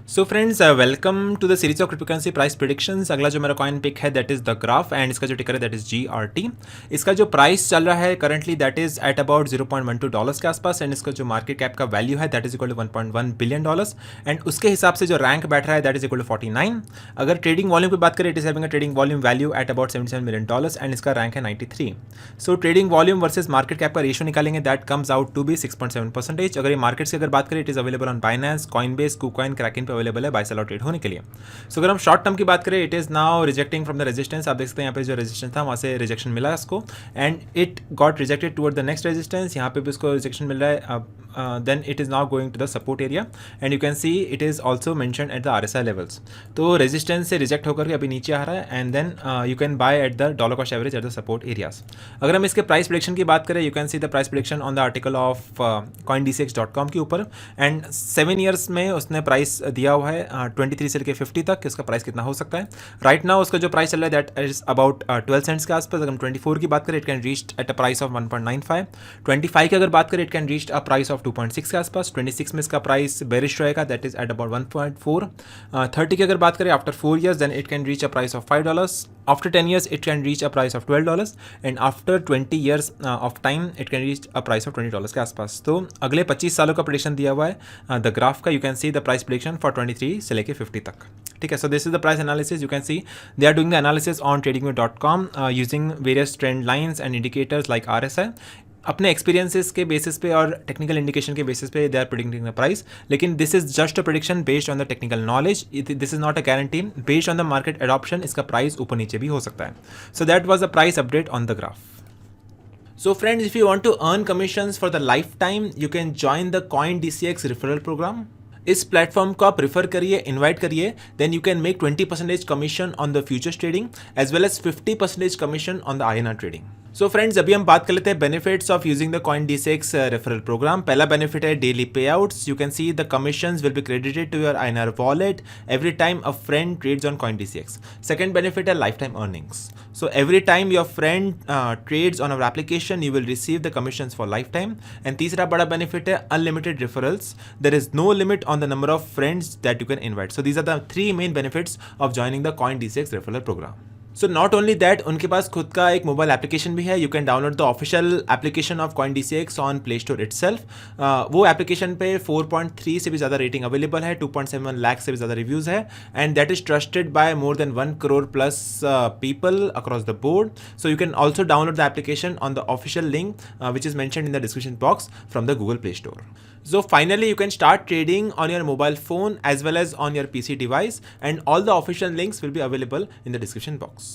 So friends welcome to the series of cryptocurrency price predictions. अगला जो मेरा coin pick है that is the graph and इसका जो टिकर है दैट इज GRT। इसका जो प्राइस चल रहा है currently that is at about $0.12 के आसपास एंड इसका जो मार्केट कैप का वैल्यू है that is equal to $1.1 billion and उसके हिसाब से जो रैंक बैठ रहा है दैट इज इक्वल टू 49। अगर ट्रेडिंग वॉल्यूम की बात करें it is having a trading volume value at about $77 million and इसका रैंक है 93। So trading volume versus market cap का रेशियो निकालेंगे that comes out to be 6.7%। अगर ये मार्केट की अगर बात करें it is available on Binance, Coinbase, KuCoin, Kraken पे अवेलेबल है बाय सेल और ट्रेड होने के लिए। सो अगर हम शॉर्ट टर्म की बात करें it is now rejecting from the resistance. आप देख सकते हैं यहाँ पे जो रेजिस्टेंस था वहाँ से रिजेक्शन मिला इसको and it got rejected toward the next resistance. यहाँ पे भी उसको रिजेक्शन मिल रहा है। Then it is now going to the support area and you can see it is also mention at the RSI levels. तो रेजिस्टेंस से reject होकर के अभी नीचे आ रहा है and then you can buy at the dollar cost average at the support areas. अगर हम इसके प्राइस प्रेडिक्शन की बात करें you can see the price prediction on the article of coindcx.com के ऊपर एंड 7 ईयर्स में उसने प्राइस दिया हुआ है 23 से लेकर 50 तक। इसका प्राइस कितना हो सकता है राइट नाउ उसका जो प्राइस चल रहा है दैट इज अबाउट 12 सेंट्स के आसपास। अगर हम 24 की बात करें it can reach at a price of 1.95। 25 की अगर बात करें it can reach a price of 2.6 के आसपास। 26 में इसका प्राइस बेरिश रहेगा दैट इज एट अबाउट 1.4। 30 की अगर बात करें after 4 years then it can reach a price of $5। After 10 years it can reach a price of $12 and after 20 years of time it can reach a price of $20 के आसपास। तो अगले 25 सालों का प्रेडिक्शन दिया हुआ है द ग्राफ का। You can see the price prediction for 23 से लेके 50 तक। ठीक है, so this is the price analysis. You can see they are doing the analysis on tradingview.com using various trend lines and indicators like RSI। अपने experiences के basis पे और technical indication के बेसिस पे they are predicting the price. लेकिन this is just a prediction based on the technical knowledge. This is not a guarantee. Based on the market adoption इसका price ऊपर नीचे भी हो सकता है। So that was the price update on the graph. So friends, if you want to earn commissions for the lifetime, you can join the CoinDCX referral program. इस platform को आप प्रिफर करिए, इन्वाइट करिए, then you can make 20% commission on the futures trading as well as 50% commission on the INR trading. So friends अभी हम बात कर लेते हैं benefits of using the CoinDCX referral program. पहला बेनिफिट है daily payouts. You can see the commissions will be credited to your INR wallet every time a friend trades on CoinDCX। Second benefit है life time earnings. So every time your friend trades on our application, you will receive the commissions for lifetime. And तीसरा बड़ा benefit है unlimited referrals. There is no limit on the number of friends that you can invite. So these are the 3 main benefits of joining the CoinDCX referral program. So not only that उनके पास खुद का एक mobile application भी है। You can download the official application of CoinDCX on play store itself. वो application पे 4.3 से भी ज़्यादा रेटिंग अवेलेबल है, 2.7 लाख से भी ज़्यादा रिव्यूज़ है and that is trusted bye more than 1 crore plus people across the board. So you can also download the application on the official link which is mentioned in the description box from the Google Play Store. So finally you can start trading on your mobile phone as well as on your PC device and all the official links will be available in the description box.